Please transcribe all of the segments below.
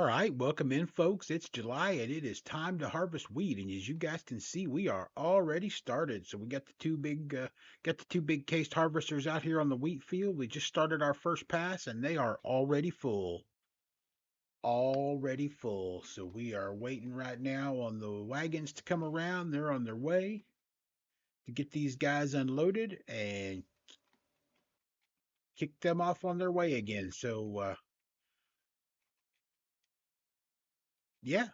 All right, welcome in, folks. It's July and it is time to harvest wheat. And as you guys can see, we are already started. So we got the two big cased harvesters out here on the wheat field. We just started our first pass, and they are already full. Already full. So we are waiting right now on the wagons to come around. They're on their way to get these guys unloaded and kick them off on their way again. So yeah.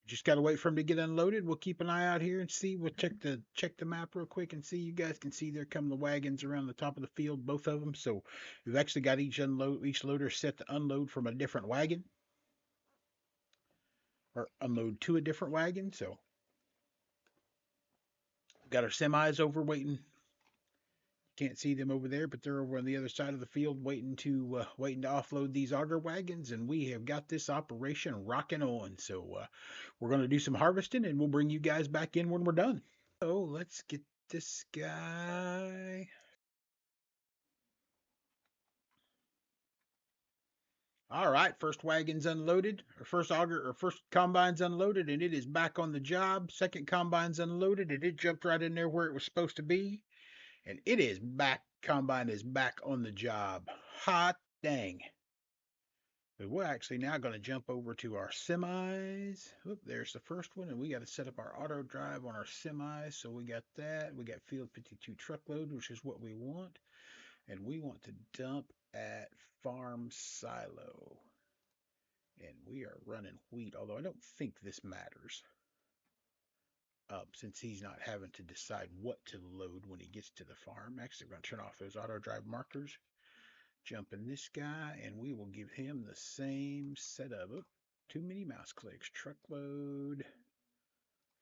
Just got to wait for them to get unloaded. We'll keep an eye out here and see. We'll check the map real quick and see. You guys can see there come the wagons around the top of the field, both of them. So we've actually got each loader set to unload from a different wagon or unload to a different wagon. So we've got our semis over waiting. Can't see them over there, but they're over on the other side of the field waiting to offload these auger wagons, and we have got this operation rocking on. So we're going to do some harvesting, and we'll bring you guys back in when we're done. So let's get this guy. All right, first wagon's unloaded, or first combine's unloaded, and it is back on the job. Second combine's unloaded, and it jumped right in there where it was supposed to be. And it is back. Combine is back on the job. Hot dang. But we're actually now going to jump over to our semis. Oop, there's the first one. And we got to set up our auto drive on our semis. So we got that. We got field 52 truckload, which is what we want. And we want to dump at farm silo. And we are running wheat, although I don't think this matters. Since he's not having to decide what to load when he gets to the farm. Actually, we're going to turn off those auto drive markers. Jump in this guy, and we will give him the same setup. Oh, too many mouse clicks. Truckload,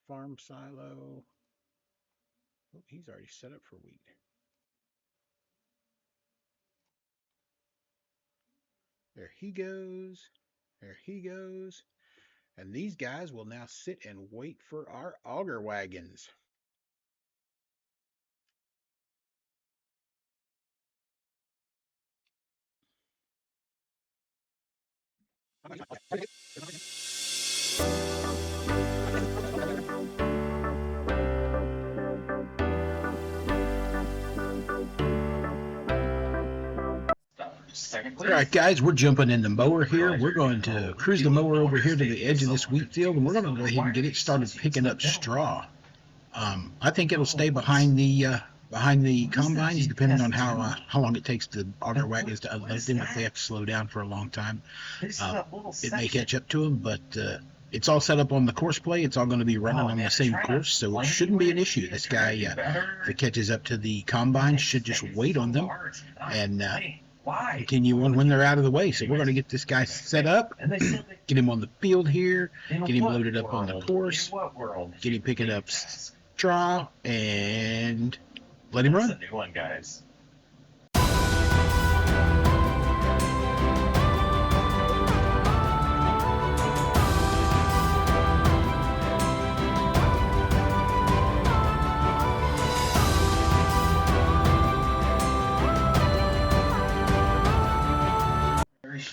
farm silo. Oh, he's already set up for wheat. There he goes. There he goes. And these guys will now sit and wait for our auger wagons. All right, guys, we're jumping in the mower here. We're going to cruise the mower over here to the edge of this wheat field, and we're going to go ahead and get it started picking up straw. I think it'll stay behind the combines, depending on how long it takes the auger wagons to unload them. If they have to slow down for a long time, it may catch up to them. But it's all set up on the course play. It's all going to be running on the same course, so it shouldn't be an issue. This guy, if it catches up to the combine, should just wait on them and continue on when they're out of the way. So we're going to get this guy set up, get him on the field here, get him loaded up on the course, get him picking up straw, and let him run. That's a new one, guys.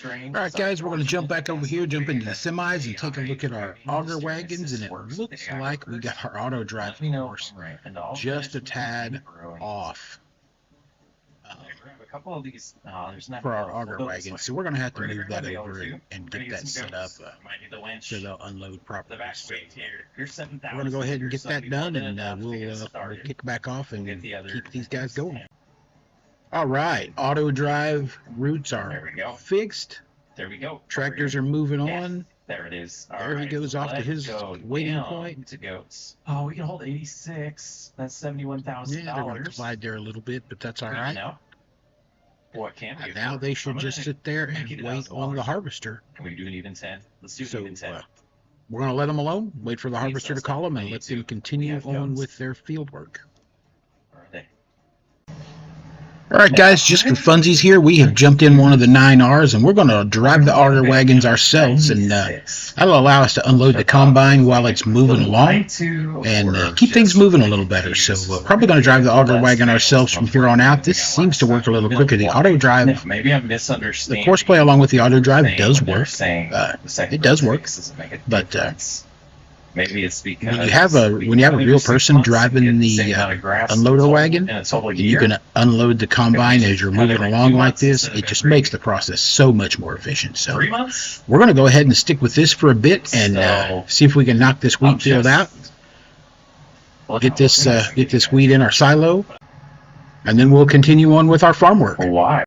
All right, guys, we're going to jump back over here, jump into the semis, and take a look at our auger wagons, and it looks like we got our auto drive course just a tad off for our auger wagons. So we're going to have to move that over and get that set up so they'll unload properly. So we're going to go ahead and get that done, and we'll kick back off and keep these guys going. All right, auto drive routes are fixed. There we go. Tractors are moving on. There it is. There he goes off to his waiting point. To goats. Oh, we can hold 86. That's $71,000. Yeah, they're going to collide there a little bit, but that's all right. What can we? And now they should just sit there and wait on the harvester. Can we do an even 10? Let's do an even 10. We're going to let them alone, wait for the harvester to call them, and let them continue on with their field work. Where are they? All right, guys, just for funsies here, we have jumped in one of the 9Rs, and we're going to drive the auger wagons ourselves, and that'll allow us to unload the combine while it's moving along and keep things moving a little better. So we're probably going to drive the auger wagon ourselves from here on out. This seems to work a little quicker. The auto drive, maybe I'm misunderstanding. the horseplay along with the auto drive does work. It does work, but maybe it's because when you have a real person driving the unloader wagon, and you can unload the combine as you're moving along like this, it just makes the process so much more efficient. So we're going to go ahead and stick with this for a bit and see if we can knock this wheat field out. Get this wheat in our silo, and then we'll continue on with our farm work. Why?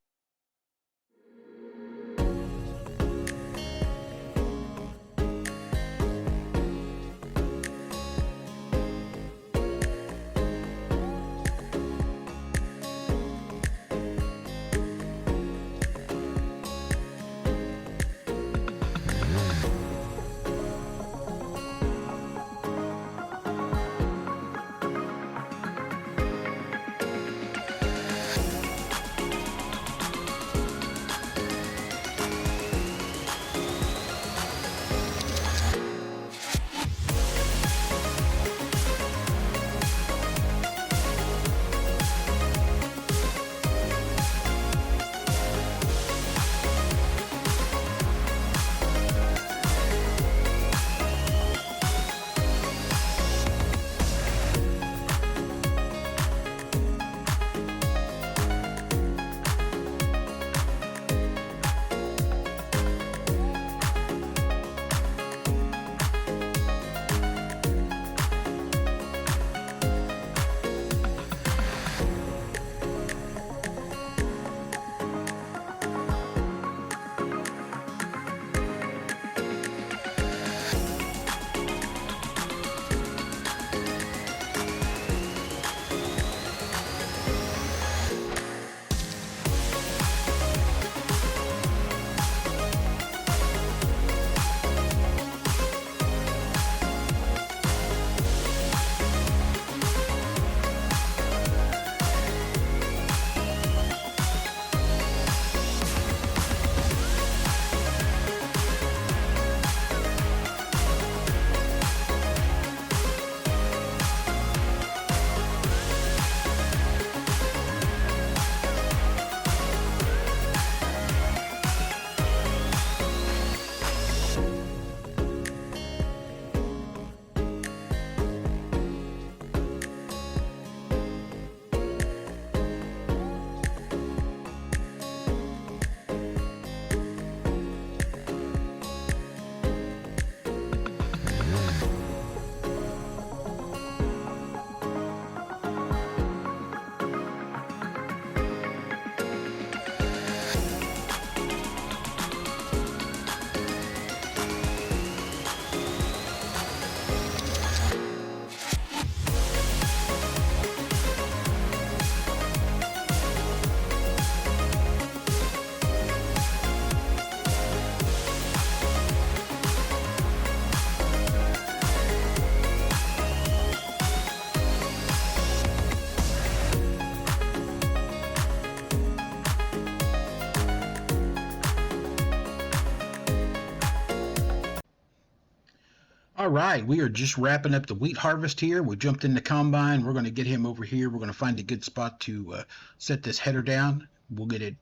All right, we are just wrapping up the wheat harvest here. We jumped in the combine. We're going to get him over here. We're going to find a good spot to set this header down. We'll get it,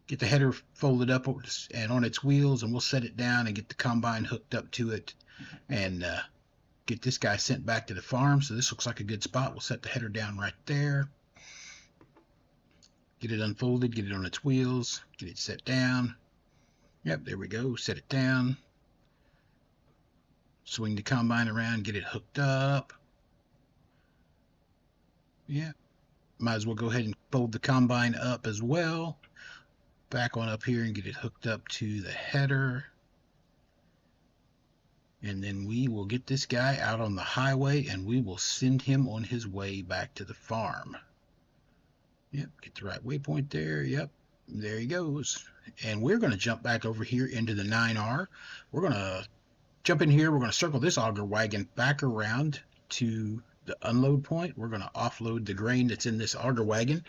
get the header folded up and on its wheels, and we'll set it down and get the combine hooked up to it, and get this guy sent back to the farm. So this looks like a good spot. We'll set the header down right there. Get it unfolded, get it on its wheels, get it set down. Yep, there we go. Set it down. Swing the combine around, get it hooked up. Yeah, might as well go ahead and fold the combine up as well. Back on up here and get it hooked up to the header. And then we will get this guy out on the highway and we will send him on his way back to the farm. Yep, get the right waypoint there. Yep, there he goes. And we're going to jump back over here into the 9R. We're going to jump in here. We're going to circle this auger wagon back around to the unload point. We're going to offload the grain that's in this auger wagon.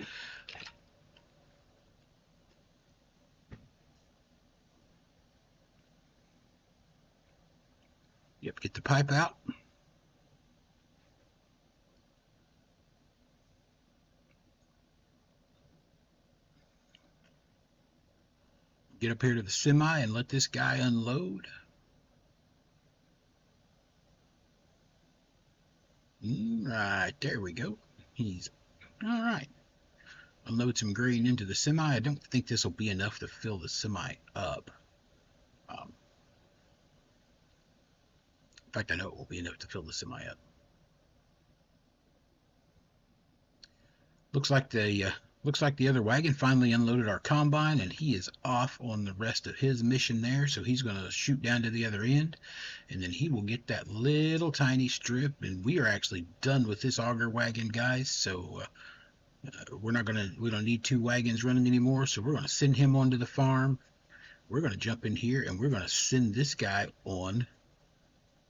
Yep, get the pipe out. Get up here to the semi and let this guy unload. Right, there we go. He's all right. Unload some grain into the semi. I don't think this will be enough to fill the semi up. In fact, I know it will be enough to fill the semi up. Looks like the other wagon finally unloaded our combine, and he is off on the rest of his mission there. So he's going to shoot down to the other end, and then he will get that little tiny strip. And we are actually done with this auger wagon, guys. So we don't need two wagons running anymore. So we're going to send him onto the farm. We're going to jump in here, and we're going to send this guy on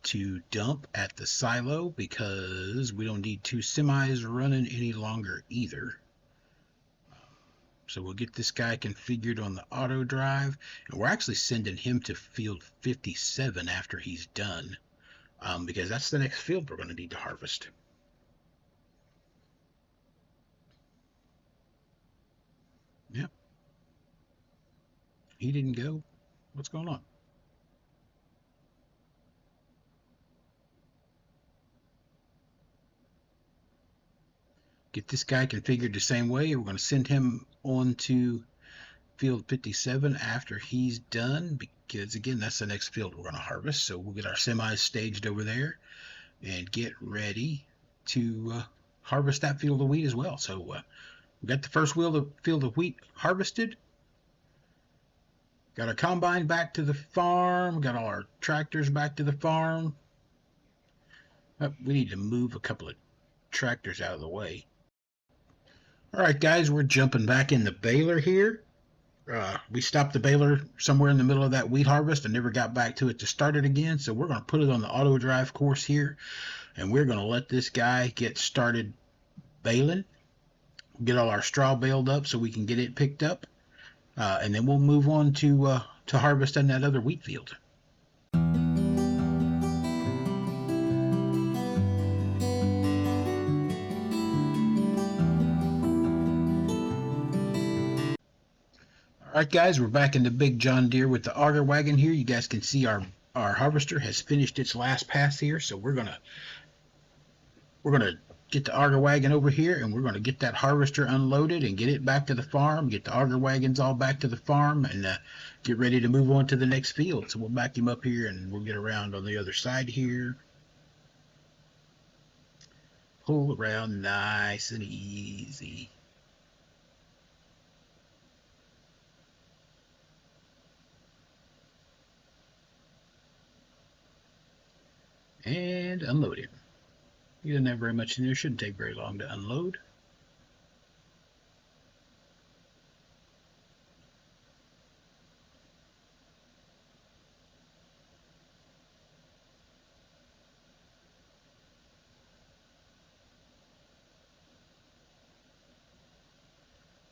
to dump at the silo because we don't need two semis running any longer either. So we'll get this guy configured on the auto drive, and we're actually sending him to field 57 after he's done, because that's the next field we're going to need to harvest. Yep. He didn't go. What's going on? Get this guy configured the same way. We're going to send him on to field 57 after he's done, because again, that's the next field we're going to harvest. So we'll get our semis staged over there and get ready to harvest that field of wheat as well. So we got the first field of wheat harvested. Got our combine back to the farm. Got all our tractors back to the farm. We need to move a couple of tractors out of the way. All right, guys, we're jumping back in the baler here. We stopped the baler somewhere in the middle of that wheat harvest and never got back to it to start it again. So we're going to put it on the auto drive course here, and we're going to let this guy get started baling. Get all our straw baled up so we can get it picked up, and then we'll move on to harvesting that other wheat field. Alright guys, we're back in the big John Deere with the auger wagon here. You guys can see our harvester has finished its last pass here, so we're gonna get the auger wagon over here, and we're gonna get that harvester unloaded and get it back to the farm, get the auger wagons all back to the farm, and get ready to move on to the next field. So we'll back him up here and we'll get around on the other side here. Pull around nice and easy. And unload him. He doesn't have very much in there. Shouldn't take very long to unload.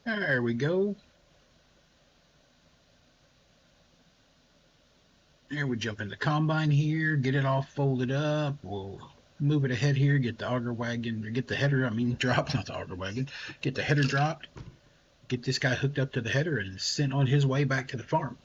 There we go. There we jump in the combine here, get it all folded up. We'll move it ahead here, get the auger wagon, or get the header, dropped, not the auger wagon. Get the header dropped, get this guy hooked up to the header and sent on his way back to the farm.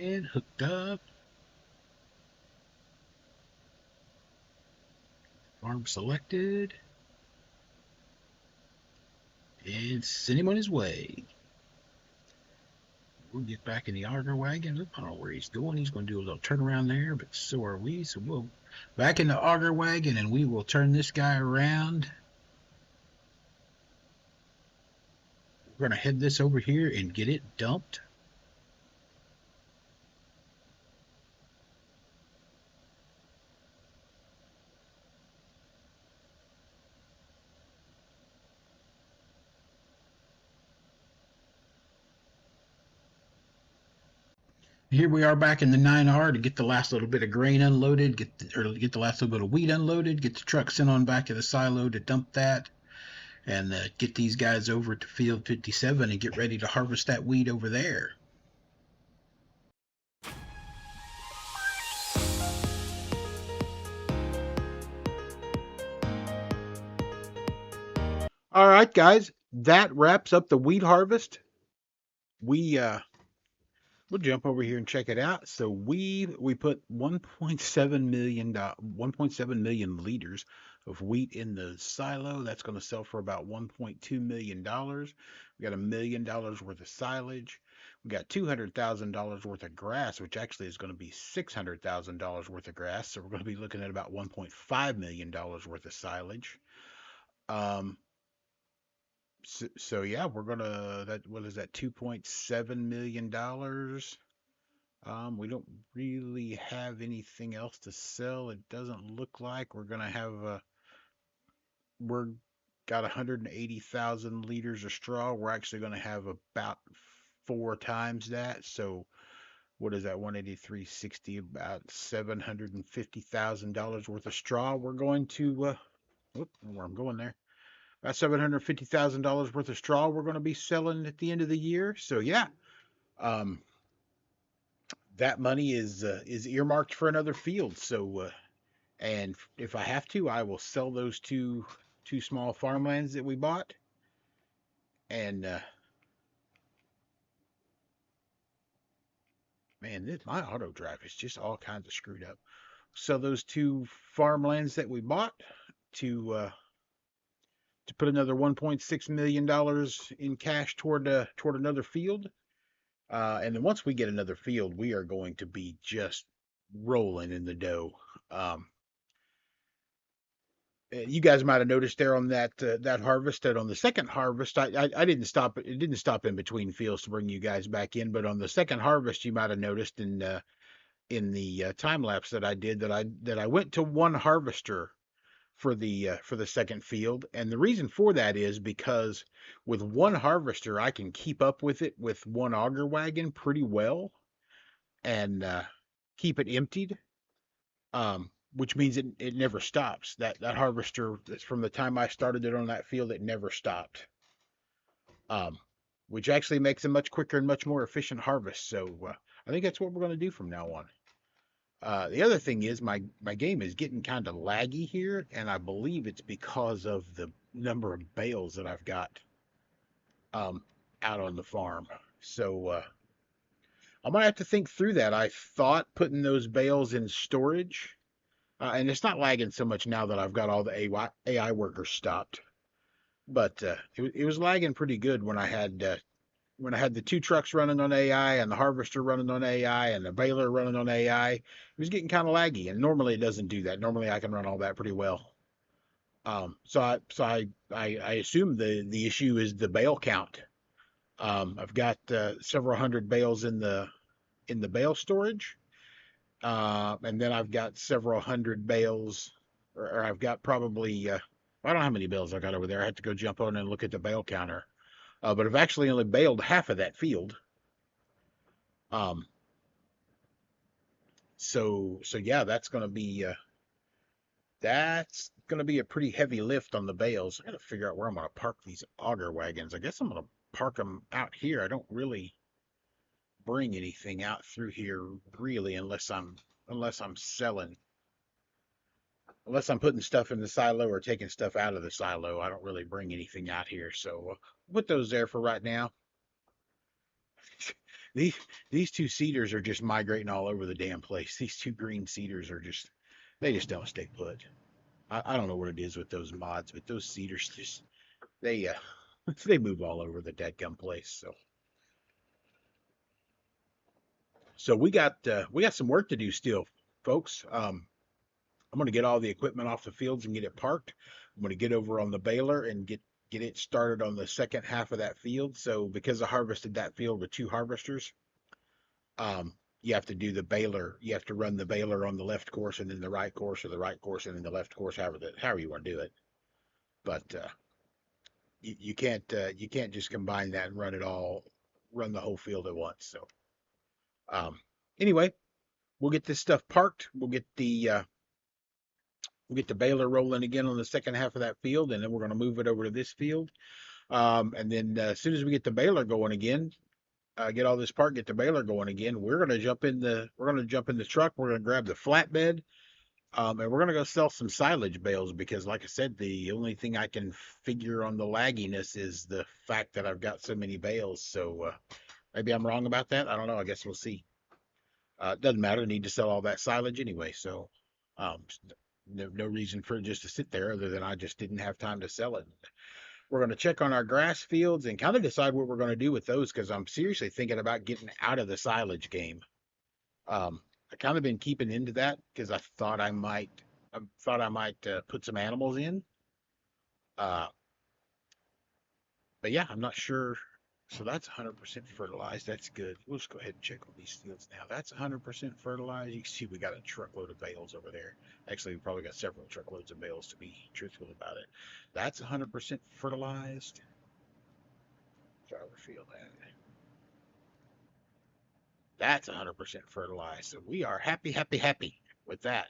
And hooked up. Farm selected. And send him on his way. We'll get back in the auger wagon. I don't know where he's going. He's going to do a little turnaround there, but so are we. So we'll back in the auger wagon and we will turn this guy around. We're going to head this over here and get it dumped. Here we are back in the 9R to get the last little bit of grain unloaded, get the last little bit of wheat unloaded, get the truck sent on back to the silo to dump that, and get these guys over to field 57 and get ready to harvest that wheat over there. All right, guys, that wraps up the wheat harvest. We'll jump over here and check it out. So we put 1.7 million 1.7 million liters of wheat in the silo. That's going to sell for about $1.2 million. We got $1 million worth of silage. We got $200,000 worth of grass, which actually is going to be $600,000 worth of grass. So we're going to be looking at about $1.5 million worth of silage. So yeah, we're gonna what is that, $2.7 million. We don't really have anything else to sell. It doesn't look like we're gonna have we're got 180,000 liters of straw. We're actually gonna have about 4 times that. So what is that? 183.60, about $750,000 worth of straw. We're going to where I'm going there. About $750,000 worth of straw we're going to be selling at the end of the year. So yeah, um, that money is earmarked for another field. So and if I have to, I will sell those two small farmlands that we bought. And man, my auto drive is just all kinds of screwed up. Sell those two farmlands that we bought to put another $1.6 million in cash toward another field. And then once we get another field, we are going to be just rolling in the dough. Um, you guys might have noticed there on that harvest, that on the second harvest, I didn't stop. It didn't stop in between fields to bring you guys back in, but on the second harvest, you might have noticed in the time lapse that I did that I went to one harvester for the second field. And the reason for that is because with one harvester I can keep up with it with one auger wagon pretty well and keep it emptied, which means it never stops. That harvester, from the time I started it on that field, it never stopped, um, which actually makes a much quicker and much more efficient harvest. So I think that's what we're going to do from now on. The other thing is my game is getting kind of laggy here, and I believe it's because of the number of bales that I've got out on the farm. So I'm gonna have to think through that. I thought putting those bales in storage, and it's not lagging so much now that I've got all the AI workers stopped, but it was lagging pretty good when I had the two trucks running on AI and the harvester running on AI and the baler running on AI. It was getting kind of laggy, and normally it doesn't do that. Normally I can run all that pretty well. So I assume the issue is the bale count. I've got several hundred bales in the bale storage, and then I've got several hundred bales, or I've got probably I don't know how many bales I got over there. I had to go jump on and look at the bale counter. But I've actually only baled half of that field. Um, so yeah, that's gonna be a pretty heavy lift on the bales. I gotta figure out where I'm gonna park these auger wagons. I guess I'm gonna park them out here. I don't really bring anything out through here really unless I'm selling. Unless I'm putting stuff in the silo or taking stuff out of the silo, I don't really bring anything out here. So put those there for right now. These these two cedars are just migrating all over the damn place. These two green cedars are they just don't stay put. I don't know what it is with those mods, but those cedars just they they move all over the dadgum place. So So we got some work to do still, folks. I'm going to get all the equipment off the fields and get it parked. I'm going to get over on the baler and get it started on the second half of that field. So because I harvested that field with 2 harvesters, you have to do the baler. You have to run the baler on the left course and then the right course, or the right course and then the left course, however you want to do it. But you can't just combine that and run the whole field at once. So um, anyway, we'll get this stuff parked. We'll get the baler rolling again on the second half of that field, and then we're going to move it over to this field. And then as soon as we get the baler going again, get all this parked, get the baler going again, we're going to jump in the truck. We're going to grab the flatbed. And we're going to go sell some silage bales because, like I said, the only thing I can figure on the lagginess is the fact that I've got so many bales. So maybe I'm wrong about that. I don't know. I guess we'll see. It doesn't matter. I need to sell all that silage anyway. So um, no reason for it just to sit there other than I just didn't have time to sell it. We're going to check on our grass fields and kind of decide what we're going to do with those because I'm seriously thinking about getting out of the silage game. I kind of been keeping into that because I thought I might put some animals in. Uh, but yeah, I'm not sure. So that's 100% fertilized. That's good. We'll just go ahead and check on these fields now. That's 100% fertilized. You can see we got a truckload of bales over there. Actually, we probably got several truckloads of bales to be truthful about it. That's 100% fertilized. Driver field that. That's 100% fertilized. So we are happy, happy, happy with that.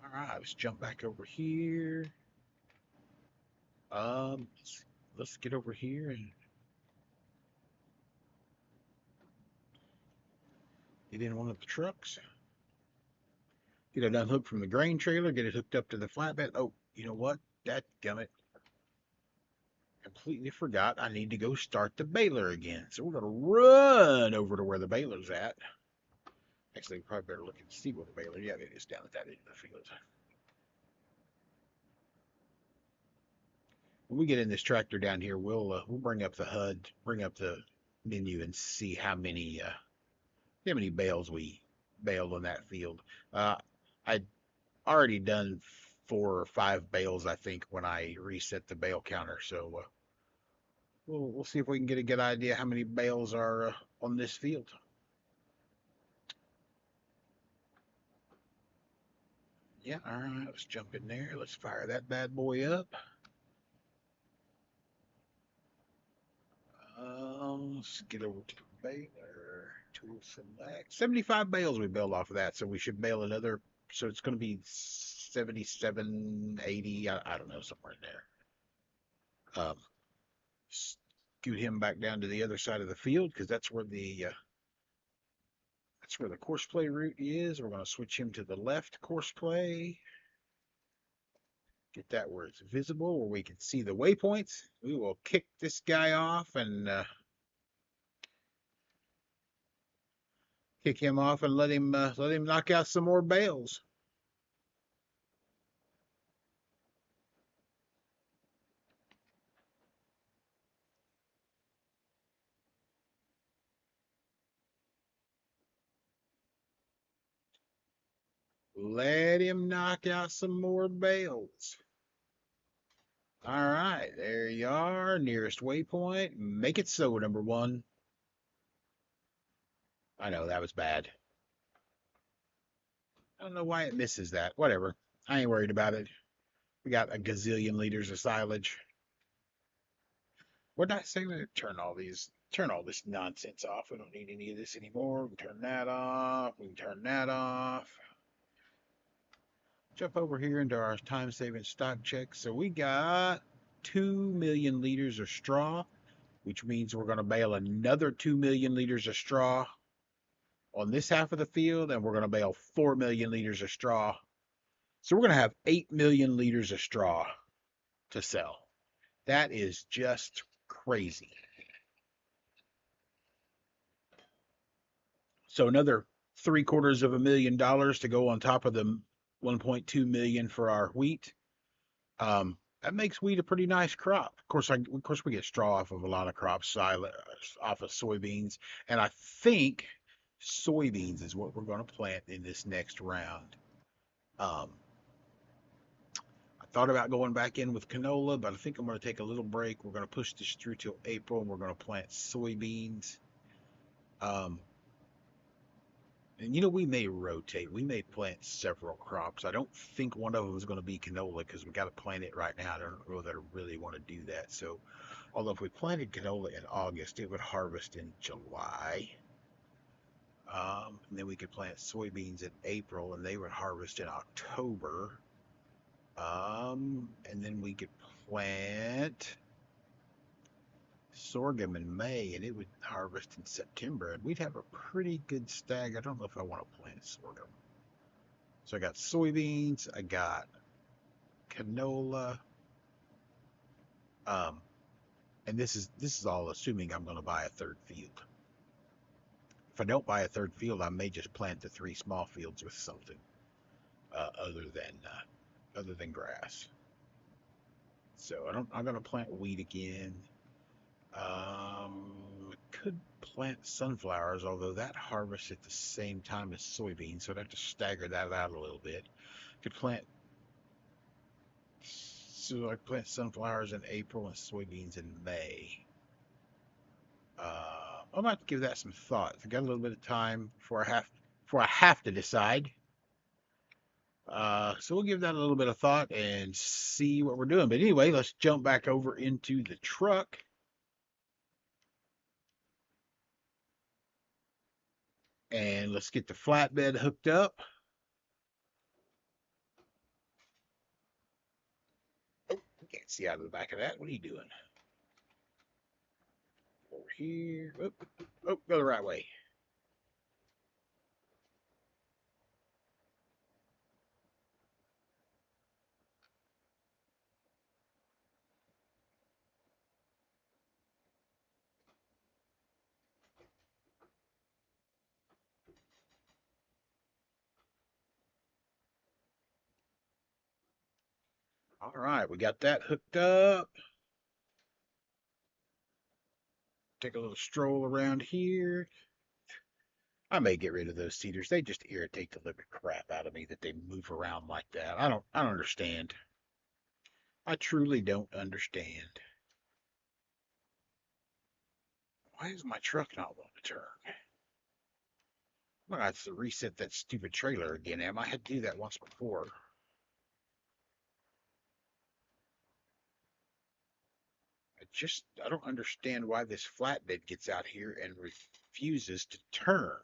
All right, let's jump back over here. Let's get over here and get in one of the trucks. Get it unhooked from the grain trailer, get it hooked up to the flatbed. Oh, you know what? Dadgummit. Completely forgot I need to go start the baler again. So we're going to run over to where the baler's at. Actually, we probably better look and see where the baler is. Yeah, it is down at that end of the field. When we get in this tractor down here, we'll bring up the HUD, bring up the menu, and see how many bales we baled on that field. I'd already done 4 or 5 bales, I think, when I reset the bale counter. So we'll see if we can get a good idea how many bales are on this field. Yeah, all right, let's jump in there. Let's fire that bad boy up. Let's get over to the baler. Tool select. 75 bales we bailed off of that, so we should bail another. So it's going to be 77, 80. I don't know, somewhere in there. Scoot him back down to the other side of the field because that's where the course play route is. We're going to switch him to the left course play. Get that where it's visible, where we can see the waypoints. We will kick this guy off and kick him off and let him knock out some more bales. Let him knock out some more bales. All right, there you are. Nearest waypoint. Make it so, number 1. I know that was bad. I don't know why it misses that. Whatever. I ain't worried about it. We got a gazillion liters of silage. What did I say? Turn all this nonsense off. We don't need any of this anymore. We can turn that off. We can turn that off. Jump over here into our time-saving stock check. So we got 2 million liters of straw, which means we're going to bale another 2 million liters of straw on this half of the field, and we're going to bale 4 million liters of straw. So we're going to have 8 million liters of straw to sell. That is just crazy. So another $750,000 to go on top of the 1.2 million for our wheat. That makes wheat a pretty nice crop. Of course, we get straw off of a lot of crops, off of soybeans, and I think soybeans is what we're going to plant in this next round. I thought about going back in with canola, but I think I'm going to take a little break. We're going to push this through till April, and we're going to plant soybeans. Um, and we may rotate. We may plant several crops. I don't think one of them is going to be canola because we got to plant it right now. I don't know that I really want to do that. So, although if we planted canola in August, it would harvest in July. And then we could plant soybeans in April, and they would harvest in October. And then we could plant sorghum in May, and it would harvest in September, and we'd have a pretty good stag. I don't know if I want to plant sorghum. So I got soybeans, I got canola, and this is all assuming I'm going to buy a third field. If I don't buy a third field, I may just plant the 3 small fields with something other than grass. So I'm going to plant wheat again. Could plant sunflowers, although that harvests at the same time as soybeans, so I'd have to stagger that out a little bit. So I plant sunflowers in April and soybeans in May. I might give that some thought. I got a little bit of time before I have to decide. So we'll give that a little bit of thought and see what we're doing. But anyway, let's jump back over into the truck. And let's get the flatbed hooked up. Oh, can't see out of the back of that. What are you doing? Over here. Oh, go the right way. All right, we got that hooked up. Take a little stroll around here. I may get rid of those cedars. They just irritate the living crap out of me that they move around like that. I don't understand. I truly don't understand. Why is my truck not wanting to turn? I'm gonna have to reset that stupid trailer again, Em. I had to do that once before. I don't understand why this flatbed gets out here and refuses to turn.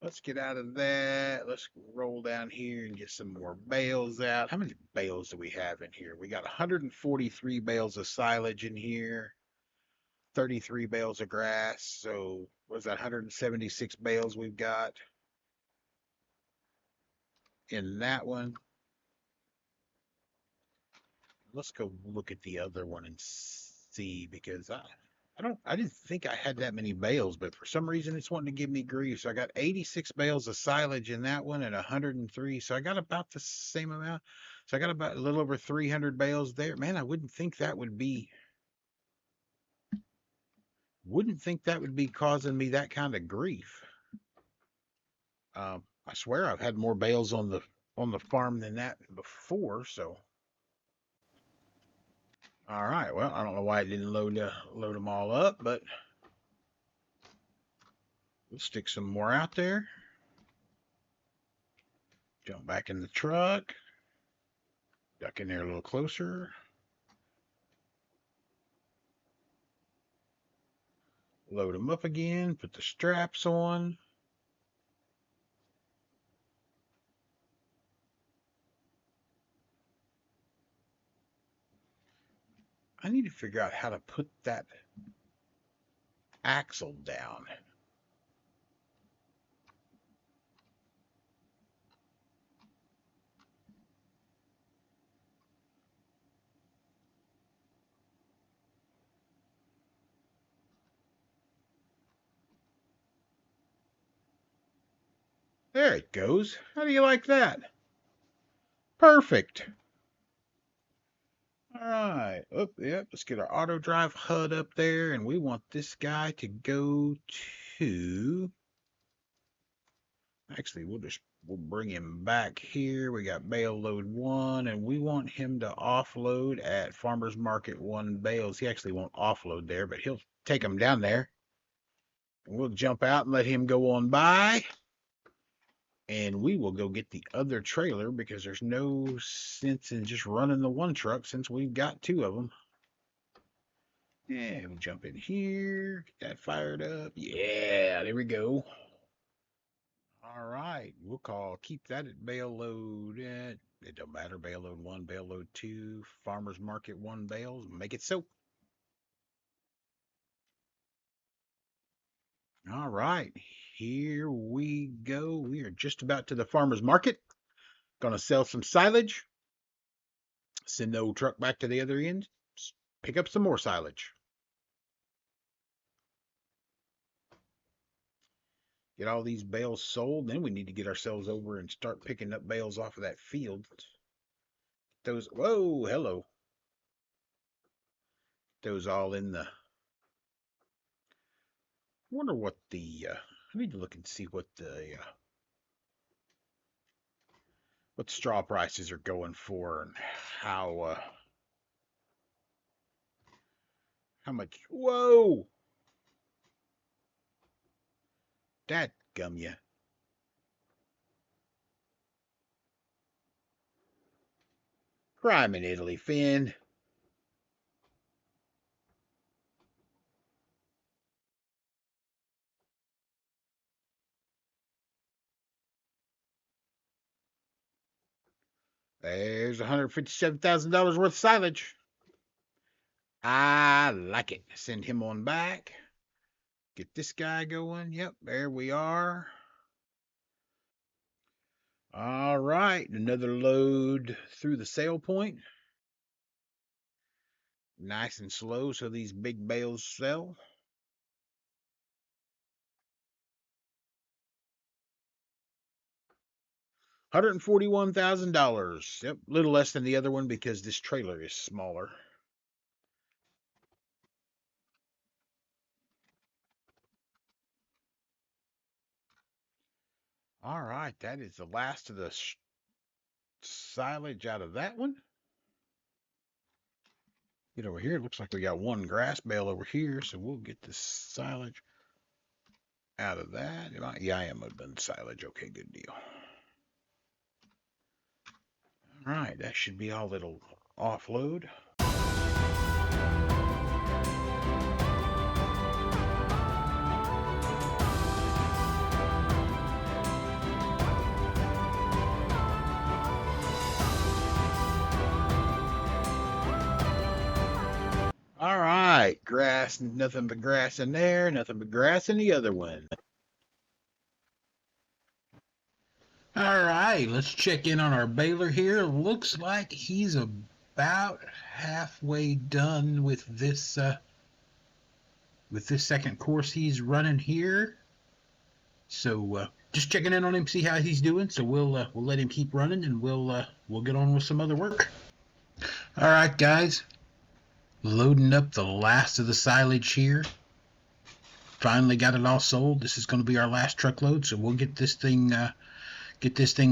Let's get out of that. Let's roll down here and get some more bales out. How many bales do we have in here? We got 143 bales of silage in here, 33 bales of grass. So what's that, 176 bales we've got in that one. Let's go look at the other one and see, because I didn't think I had that many bales, but for some reason it's wanting to give me grief. So I got 86 bales of silage in that one and 103. So I got about the same amount. So I got about a little over 300 bales there. Man, I wouldn't think that would be causing me that kind of grief. I swear I've had more bales on the farm than that before. So all right, well, I don't know why it didn't load them all up, but we'll stick some more out there. Jump back in the truck. Duck in there a little closer. Load them up again. Put the straps on. I need to figure out how to put that axle down. There it goes. How do you like that? Perfect. All right. Oh, yep. Let's get our auto drive HUD up there, and we want this guy to go to Actually, we'll bring him back here. We got bale load 1, and we want him to offload at Farmers Market 1 bales. He actually won't offload there, but he'll take them down there. And we'll jump out and let him go on by. And we will go get the other trailer because there's no sense in just running the one truck since we've got 2 of them. Yeah, we'll jump in here, get that fired up. Yeah, there we go. All right, we'll keep that at bale load. It don't matter, bale load 1, bale load 2, Farmers Market 1 bales. Make it so. All right, here we go. We are just about to the farmer's market. Gonna sell some silage. Send the old truck back to the other end. Pick up some more silage. Get all these bales sold. Then we need to get ourselves over and start picking up bales off of that field. Those, whoa, hello. Those all in the. Wonder what the. I need to look and see what the straw prices are going for and how much. Whoa, that gum ya. Crime in Italy, Finn. There's $157,000 worth of silage. I like it. Send him on back. Get this guy going. Yep, there we are. All right, another load through the sale point. Nice and slow so these big bales sell. $141,000. Yep, a little less than the other one because this trailer is smaller. All right, that is the last of the silage out of that one. Get over here. It looks like we got one grass bale over here, so we'll get the silage out of that. Yeah, I am done silage. Okay, good deal. All right, that should be all it'll offload. All right, grass, nothing but grass in there, nothing but grass in the other one. All right, let's check in on our baler here. Looks like he's about halfway done with this second course he's running here. So just checking in on him, see how he's doing. So we'll let him keep running, and we'll get on with some other work. All right, guys. Loading up the last of the silage here. Finally got it all sold. This is going to be our last truckload, so we'll get this thing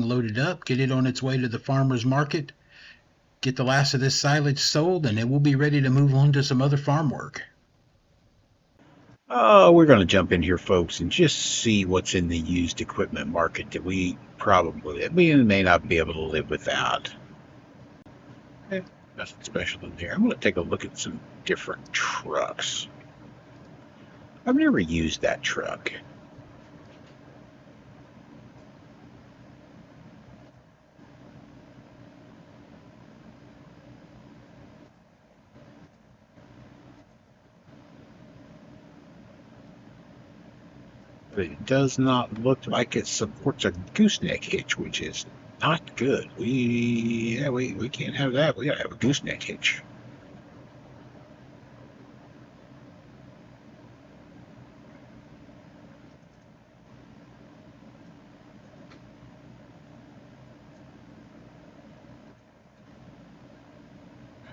loaded up, get it on its way to the farmer's market, get the last of this silage sold, and then we'll be ready to move on to some other farm work. Oh, we're going to jump in here, folks, and just see what's in the used equipment market that we may not be able to live without. Nothing special in there. I'm going to take a look at some different trucks. I've never used that truck. But it does not look like it supports a gooseneck hitch, which is not good. We can't have that. We gotta have a gooseneck hitch.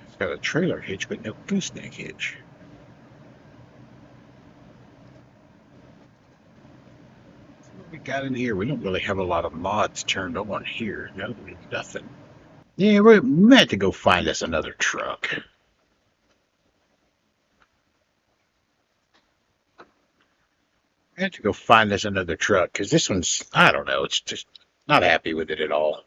It's got a trailer hitch, but no gooseneck hitch. got in here? We don't really have a lot of mods turned on here. No, nothing. Yeah, we might have to go find us another truck. I have to go find us another truck because this one's, I don't know, it's just not happy with it at all.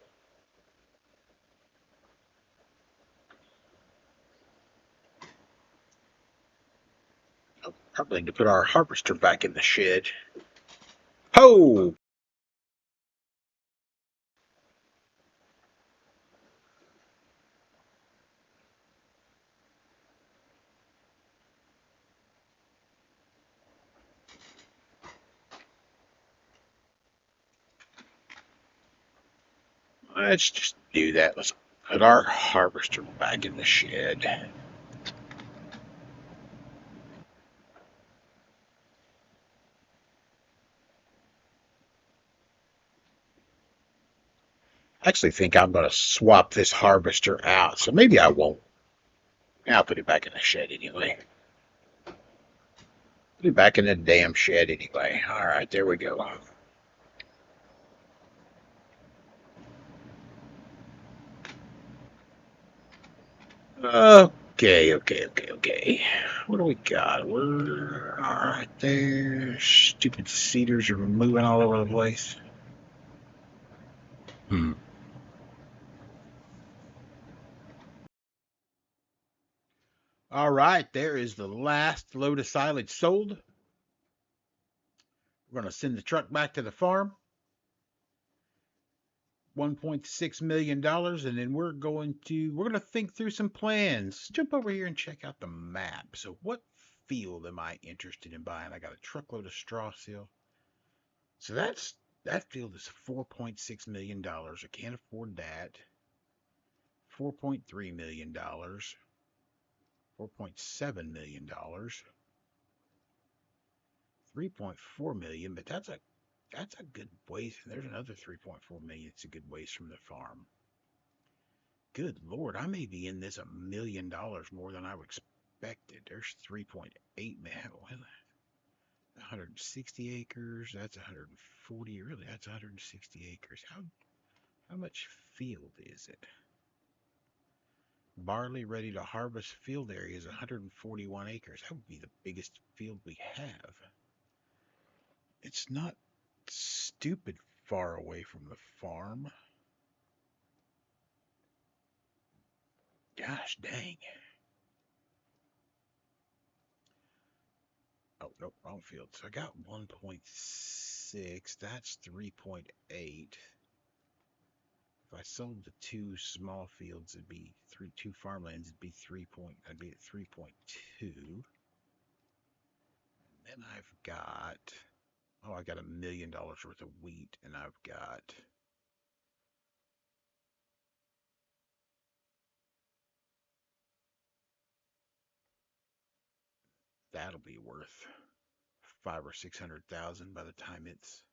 I'll probably need to put our harvester back in the shed. Ho! Let's just do that. Let's put our harvester back in the shed. I actually think I'm going to swap this harvester out, so maybe I won't. I'll put it back in the shed anyway. Put it back in the damn shed anyway. All right, there we go. Okay. What do we got? We're all right there. Stupid cedars are moving all over the place. Hmm. All right, there is the last load of silage sold. We're going to send the truck back to the farm. $1.6 million, and then we're going to think through some plans. Jump over here and check out the map. So what field am I interested in buying? I got a truckload of straw still. So that field is $4.6 million. I can't afford that. $4.3 million. $4.7 million. $3.4 million, but that's a good ways. There's another $3.4 million. It's a good ways from the farm. Good Lord, I may be in this $1 million more than I expected. There's 3.8 million. 160 acres. That's 140. Really, that's 160 acres. How much field is it? Barley ready to harvest field area is 141 acres. That would be the biggest field we have. It's not stupid far away from the farm. Gosh dang. Oh, nope, wrong field. So I got 1.6. That's 3.8. If I sold the two small fields, it'd be two farmlands. It'd be I'd be at 3.2. Then I've got, I got $1 million worth of wheat, and I've got that'll be worth 500,000 or 600,000 by the time it's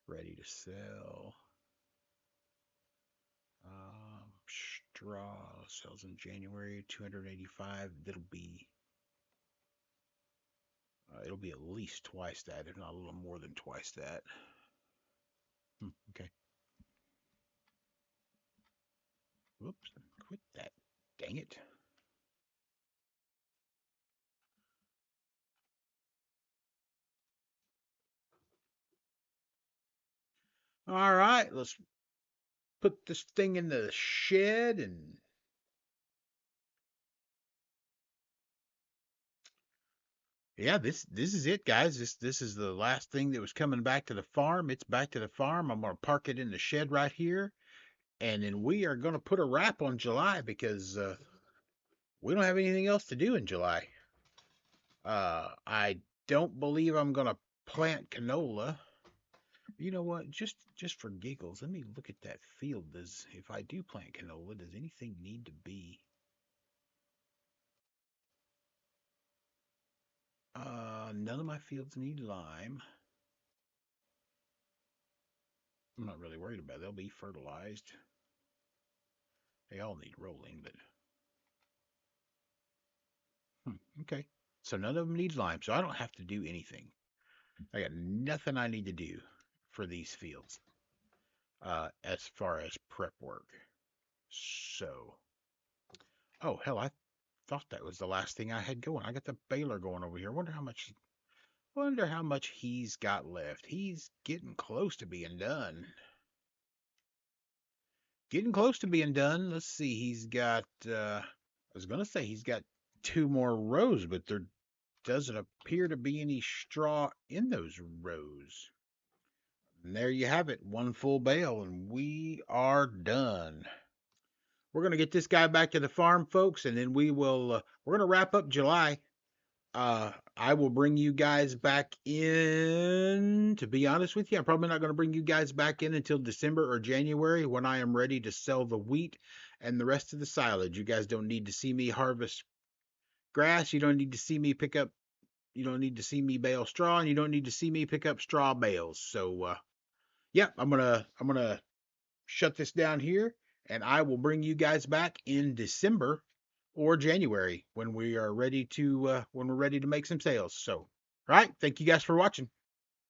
ready to sell. Straw sells in January, 285. It'll be at least twice that, if not a little more than twice that. Okay. Whoops! Quit that! Dang it! All right, let's put this thing in the shed and yeah, this is it, guys. This is the last thing that was coming back to the farm. It's back to the farm. I'm gonna park it in the shed right here, and then we are gonna put a wrap on July because we don't have anything else to do in July. I don't believe I'm gonna plant canola. You know what? Just for giggles, let me look at that field. If I do plant canola, does anything need to be? None of my fields need lime. I'm not really worried about it. They'll be fertilized. They all need rolling, but okay. So none of them need lime, so I don't have to do anything. I got nothing I need to do. for these fields as far as prep work. So, oh hell, I thought that was the last thing I had going. I got the baler going over here. Wonder how much he's got left. He's getting close to being done. Getting close to being done. Let's see. He's got I was gonna say he's got 2 more rows, but there doesn't appear to be any straw in those rows. And there you have it, 1 full bale, and we are done. We're gonna get this guy back to the farm, folks, and then we're gonna wrap up July. I will bring you guys back in. To be honest with you, I'm probably not going to bring you guys back in until December or January when I am ready to sell the wheat and the rest of the silage. You guys don't need to see me harvest grass. You don't need to see me you don't need to see me bale straw, and you don't need to see me pick up straw bales. So, yeah, I'm gonna shut this down here, and I will bring you guys back in December or January when we're ready to make some sales. So, all right, thank you guys for watching.